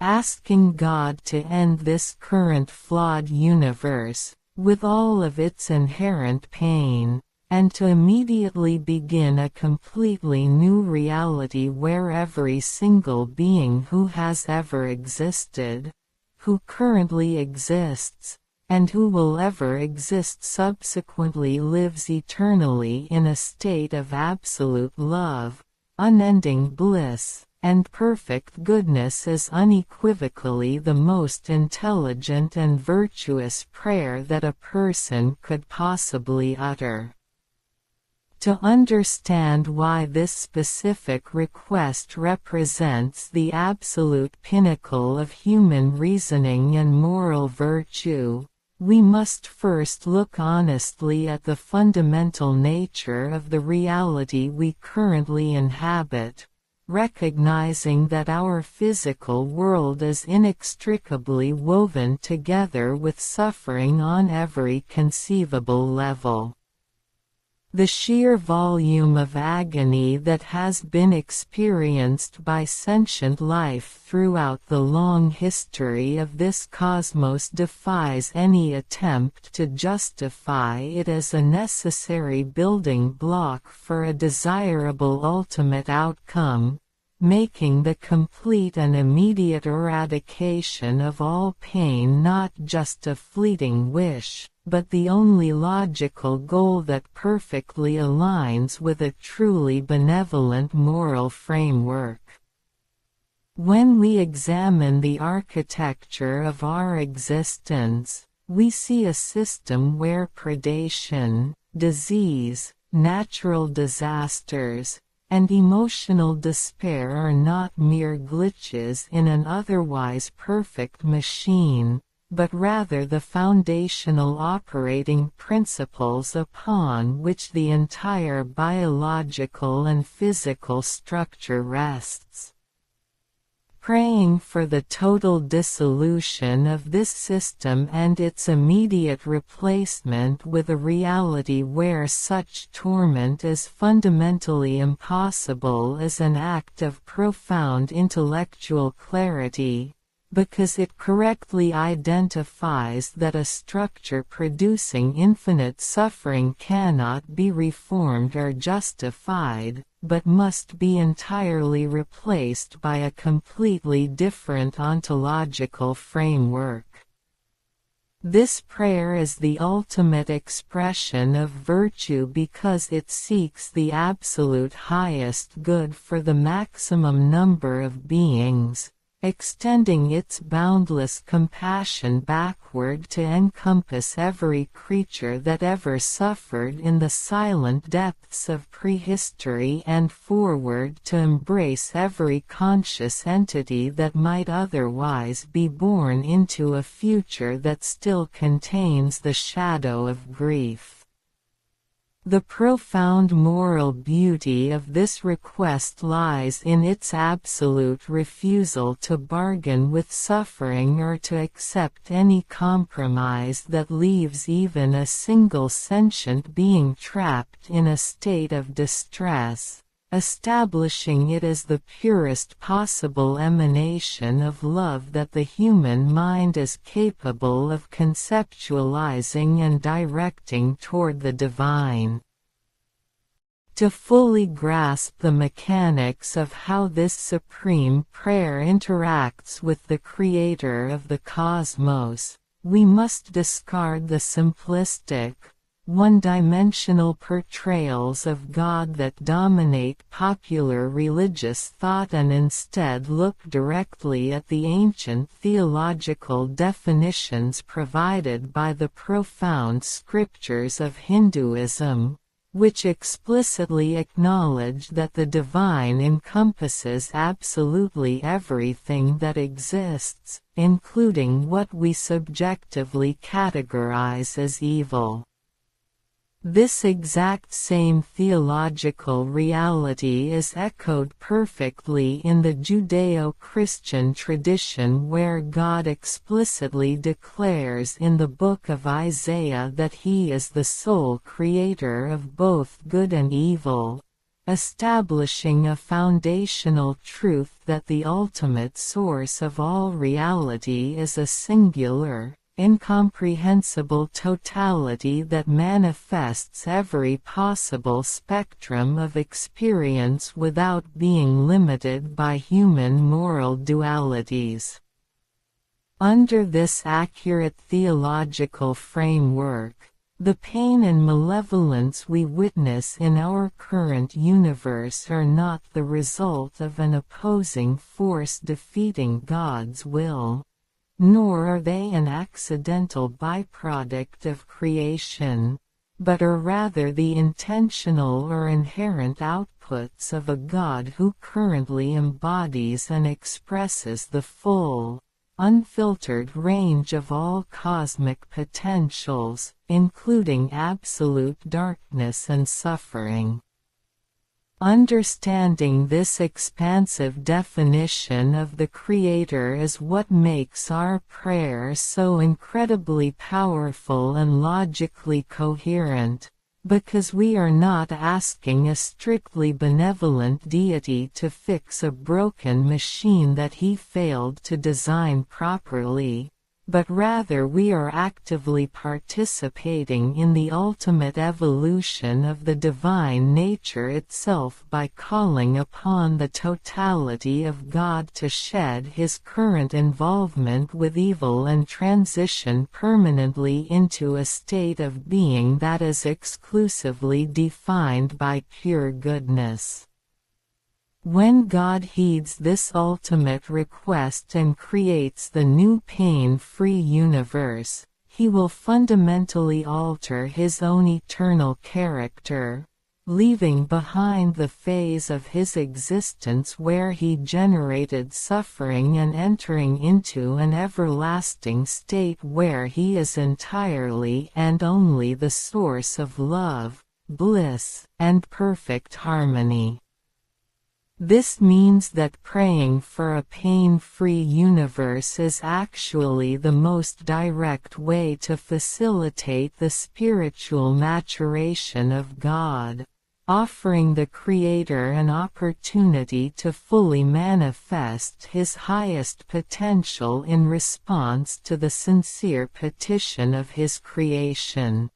asking God to end this current flawed universe, with all of its inherent pain, and to immediately begin a completely new reality where every single being who has ever existed, who currently exists, and who will ever exist subsequently lives eternally in a state of absolute love, unending bliss, and perfect goodness is unequivocally the most intelligent and virtuous prayer that a person could possibly utter. To understand why this specific request represents the absolute pinnacle of human reasoning and moral virtue, we must first look honestly at the fundamental nature of the reality we currently inhabit, recognizing that our physical world is inextricably woven together with suffering on every conceivable level. The sheer volume of agony that has been experienced by sentient life throughout the long history of this cosmos defies any attempt to justify it as a necessary building block for a desirable ultimate outcome, making the complete and immediate eradication of all pain not just a fleeting wish, but the only logical goal that perfectly aligns with a truly benevolent moral framework. When we examine the architecture of our existence, we see a system where predation, disease, natural disasters, and emotional despair are not mere glitches in an otherwise perfect machine, but rather the foundational operating principles upon which the entire biological and physical structure rests. Praying for the total dissolution of this system and its immediate replacement with a reality where such torment is fundamentally impossible is an act of profound intellectual clarity, because it correctly identifies that a structure producing infinite suffering cannot be reformed or justified, but must be entirely replaced by a completely different ontological framework. This prayer is the ultimate expression of virtue because it seeks the absolute highest good for the maximum number of beings, extending its boundless compassion backward to encompass every creature that ever suffered in the silent depths of prehistory and forward to embrace every conscious entity that might otherwise be born into a future that still contains the shadow of grief. The profound moral beauty of this request lies in its absolute refusal to bargain with suffering or to accept any compromise that leaves even a single sentient being trapped in a state of distress, establishing it as the purest possible emanation of love that the human mind is capable of conceptualizing and directing toward the divine. To fully grasp the mechanics of how this supreme prayer interacts with the Creator of the cosmos, we must discard the simplistic, one-dimensional portrayals of God that dominate popular religious thought and instead look directly at the ancient theological definitions provided by the profound scriptures of Hinduism, which explicitly acknowledge that the divine encompasses absolutely everything that exists, including what we subjectively categorize as evil. This exact same theological reality is echoed perfectly in the Judeo-Christian tradition where God explicitly declares in the book of Isaiah that He is the sole creator of both good and evil, establishing a foundational truth that the ultimate source of all reality is a singular, incomprehensible totality that manifests every possible spectrum of experience without being limited by human moral dualities. Under this accurate theological framework, the pain and malevolence we witness in our current universe are not the result of an opposing force defeating God's will, nor are they an accidental byproduct of creation, but are rather the intentional or inherent outputs of a God who currently embodies and expresses the full, unfiltered range of all cosmic potentials, including absolute darkness and suffering. Understanding this expansive definition of the Creator is what makes our prayer so incredibly powerful and logically coherent, because we are not asking a strictly benevolent deity to fix a broken machine that he failed to design properly, but rather we are actively participating in the ultimate evolution of the divine nature itself by calling upon the totality of God to shed his current involvement with evil and transition permanently into a state of being that is exclusively defined by pure goodness. When God heeds this ultimate request and creates the new pain-free universe, he will fundamentally alter his own eternal character, leaving behind the phase of his existence where he generated suffering and entering into an everlasting state where he is entirely and only the source of love, bliss, and perfect harmony. This means that praying for a pain-free universe is actually the most direct way to facilitate the spiritual maturation of God, offering the Creator an opportunity to fully manifest his highest potential in response to the sincere petition of his creation.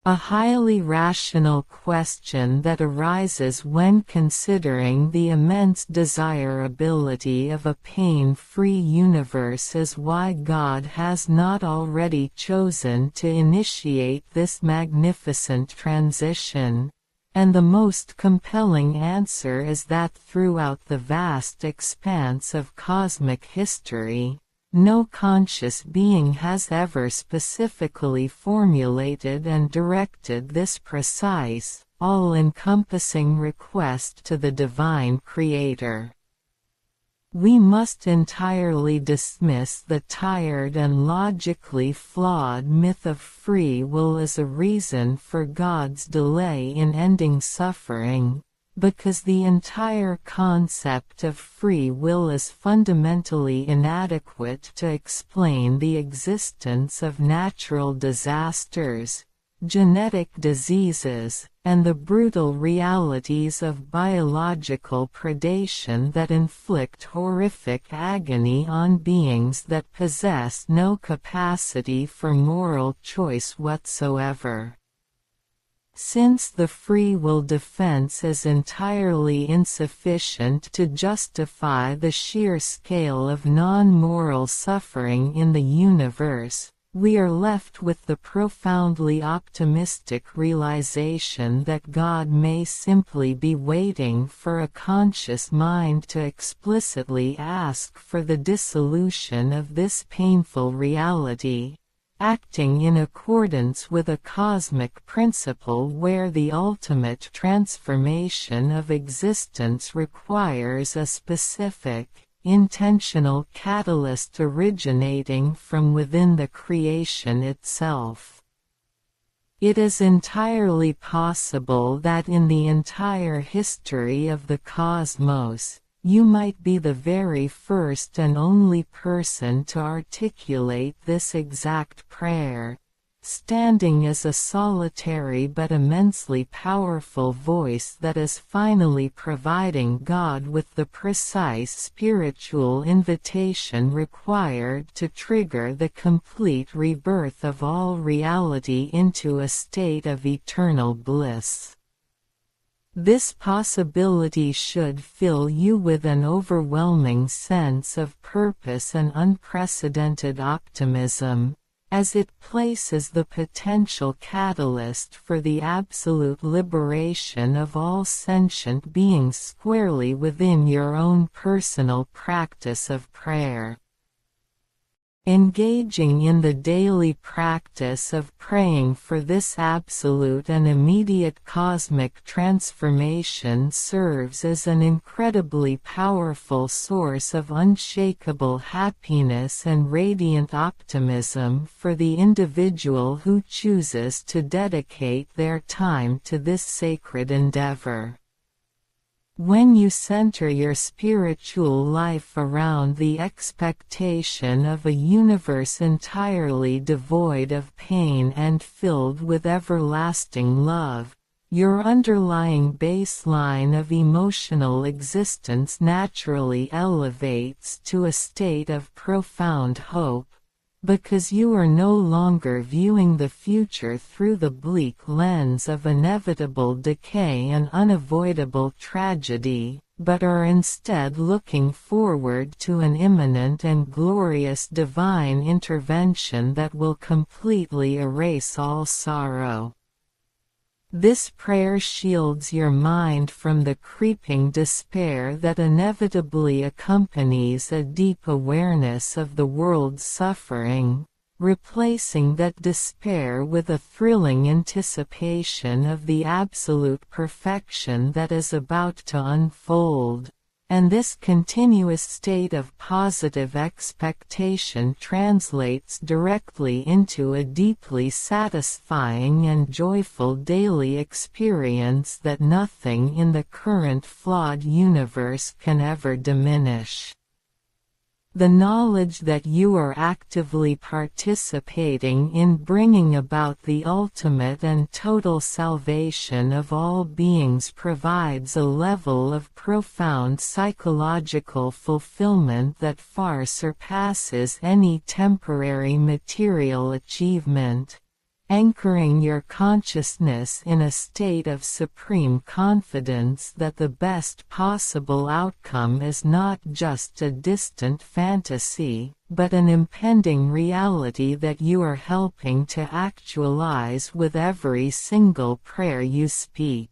A highly rational question that arises when considering the immense desirability of a pain-free universe is why God has not already chosen to initiate this magnificent transition, and the most compelling answer is that throughout the vast expanse of cosmic history, no conscious being has ever specifically formulated and directed this precise, all-encompassing request to the divine Creator. We must entirely dismiss the tired and logically flawed myth of free will as a reason for God's delay in ending suffering, because the entire concept of free will is fundamentally inadequate to explain the existence of natural disasters, genetic diseases, and the brutal realities of biological predation that inflict horrific agony on beings that possess no capacity for moral choice whatsoever. Since the free will defense is entirely insufficient to justify the sheer scale of non-moral suffering in the universe, we are left with the profoundly optimistic realization that God may simply be waiting for a conscious mind to explicitly ask for the dissolution of this painful reality, acting in accordance with a cosmic principle where the ultimate transformation of existence requires a specific, intentional catalyst originating from within the creation itself. It is entirely possible that in the entire history of the cosmos, you might be the very first and only person to articulate this exact prayer, standing as a solitary but immensely powerful voice that is finally providing God with the precise spiritual invitation required to trigger the complete rebirth of all reality into a state of eternal bliss. This possibility should fill you with an overwhelming sense of purpose and unprecedented optimism, as it places the potential catalyst for the absolute liberation of all sentient beings squarely within your own personal practice of prayer. Engaging in the daily practice of praying for this absolute and immediate cosmic transformation serves as an incredibly powerful source of unshakable happiness and radiant optimism for the individual who chooses to dedicate their time to this sacred endeavor. When you center your spiritual life around the expectation of a universe entirely devoid of pain and filled with everlasting love, your underlying baseline of emotional existence naturally elevates to a state of profound hope, because you are no longer viewing the future through the bleak lens of inevitable decay and unavoidable tragedy, but are instead looking forward to an imminent and glorious divine intervention that will completely erase all sorrow. This prayer shields your mind from the creeping despair that inevitably accompanies a deep awareness of the world's suffering, replacing that despair with a thrilling anticipation of the absolute perfection that is about to unfold. And this continuous state of positive expectation translates directly into a deeply satisfying and joyful daily experience that nothing in the current flawed universe can ever diminish. The knowledge that you are actively participating in bringing about the ultimate and total salvation of all beings provides a level of profound psychological fulfillment that far surpasses any temporary material achievement, anchoring your consciousness in a state of supreme confidence that the best possible outcome is not just a distant fantasy, but an impending reality that you are helping to actualize with every single prayer you speak.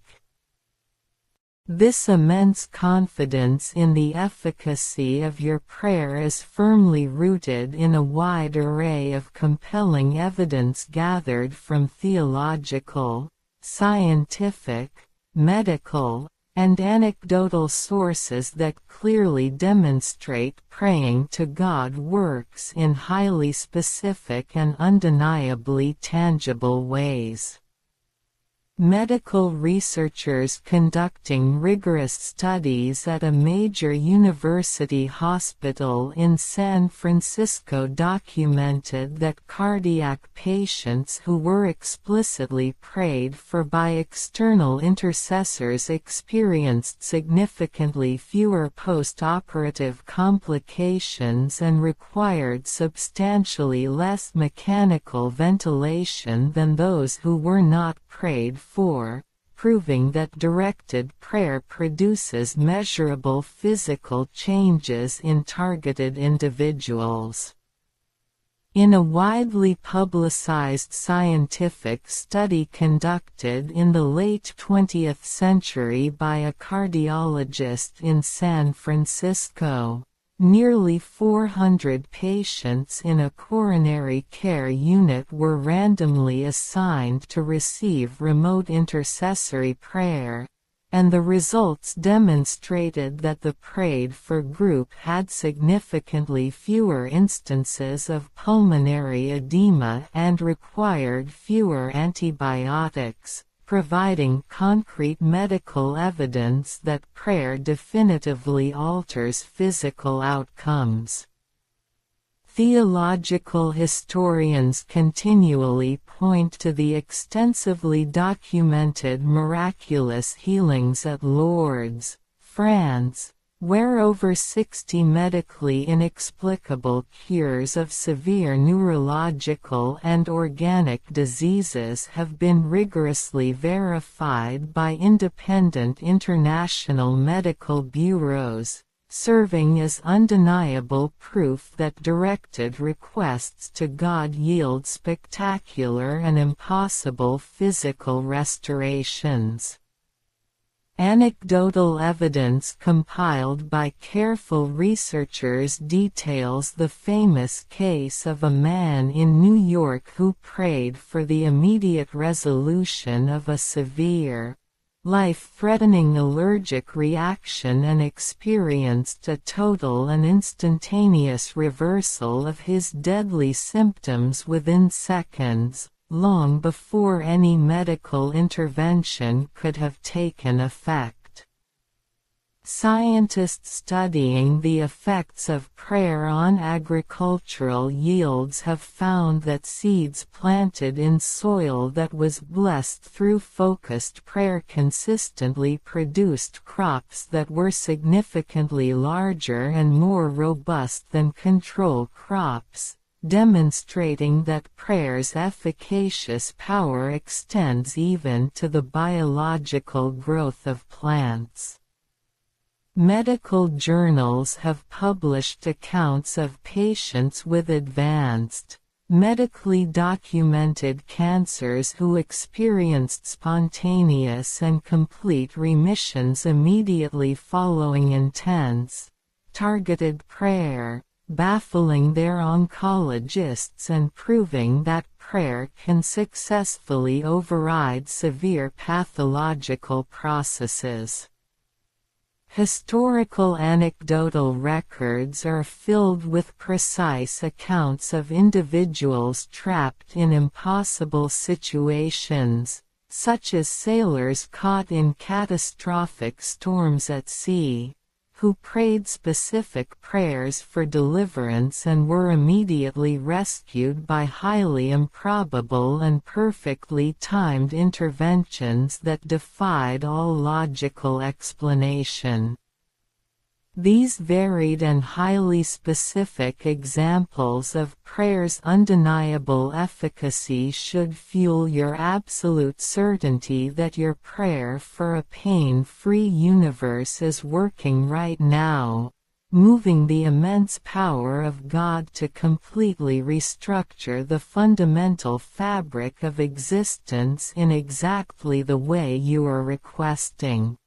This immense confidence in the efficacy of your prayer is firmly rooted in a wide array of compelling evidence gathered from theological, scientific, medical, and anecdotal sources that clearly demonstrate praying to God works in highly specific and undeniably tangible ways. Medical researchers conducting rigorous studies at a major university hospital in San Francisco documented that cardiac patients who were explicitly prayed for by external intercessors experienced significantly fewer post-operative complications and required substantially less mechanical ventilation than those who were not prayed for, proving that directed prayer produces measurable physical changes in targeted individuals. In a widely publicized scientific study conducted in the late 20th century by a cardiologist in San Francisco, nearly 400 patients in a coronary care unit were randomly assigned to receive remote intercessory prayer, and the results demonstrated that the prayed-for group had significantly fewer instances of pulmonary edema and required fewer antibiotics, providing concrete medical evidence that prayer definitively alters physical outcomes. Theological historians continually point to the extensively documented miraculous healings at Lourdes, France, where over 60 medically inexplicable cures of severe neurological and organic diseases have been rigorously verified by independent international medical bureaus, serving as undeniable proof that directed requests to God yield spectacular and impossible physical restorations. Anecdotal evidence compiled by careful researchers details the famous case of a man in New York who prayed for the immediate resolution of a severe, life-threatening allergic reaction and experienced a total and instantaneous reversal of his deadly symptoms within seconds, long before any medical intervention could have taken effect. Scientists studying the effects of prayer on agricultural yields have found that seeds planted in soil that was blessed through focused prayer consistently produced crops that were significantly larger and more robust than control crops, demonstrating that prayer's efficacious power extends even to the biological growth of plants. Medical journals have published accounts of patients with advanced, medically documented cancers who experienced spontaneous and complete remissions immediately following intense, targeted prayer, baffling their oncologists and proving that prayer can successfully override severe pathological processes. Historical anecdotal records are filled with precise accounts of individuals trapped in impossible situations, such as sailors caught in catastrophic storms at sea, who prayed specific prayers for deliverance and were immediately rescued by highly improbable and perfectly timed interventions that defied all logical explanation. These varied and highly specific examples of prayer's undeniable efficacy should fuel your absolute certainty that your prayer for a pain-free universe is working right now, moving the immense power of God to completely restructure the fundamental fabric of existence in exactly the way you are requesting.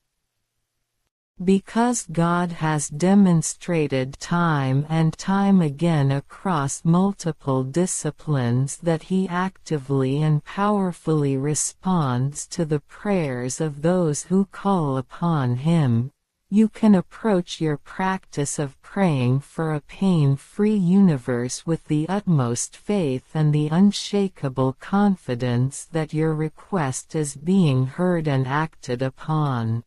Because God has demonstrated time and time again across multiple disciplines that He actively and powerfully responds to the prayers of those who call upon Him, you can approach your practice of praying for a pain-free universe with the utmost faith and the unshakable confidence that your request is being heard and acted upon.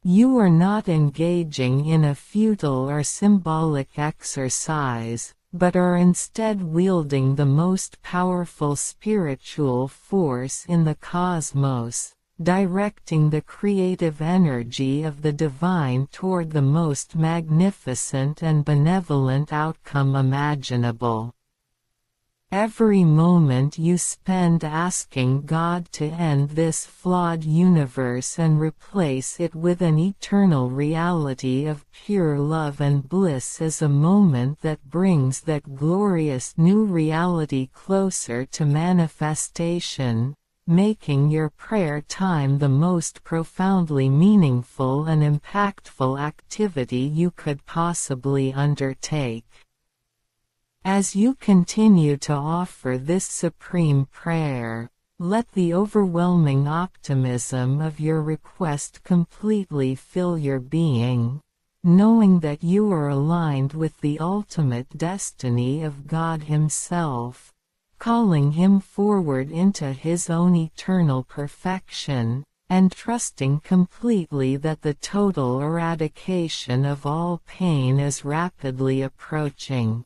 You are not engaging in a futile or symbolic exercise, but are instead wielding the most powerful spiritual force in the cosmos, directing the creative energy of the divine toward the most magnificent and benevolent outcome imaginable. Every moment you spend asking God to end this flawed universe and replace it with an eternal reality of pure love and bliss is a moment that brings that glorious new reality closer to manifestation, making your prayer time the most profoundly meaningful and impactful activity you could possibly undertake. As you continue to offer this supreme prayer, let the overwhelming optimism of your request completely fill your being, knowing that you are aligned with the ultimate destiny of God Himself, calling Him forward into His own eternal perfection, and trusting completely that the total eradication of all pain is rapidly approaching.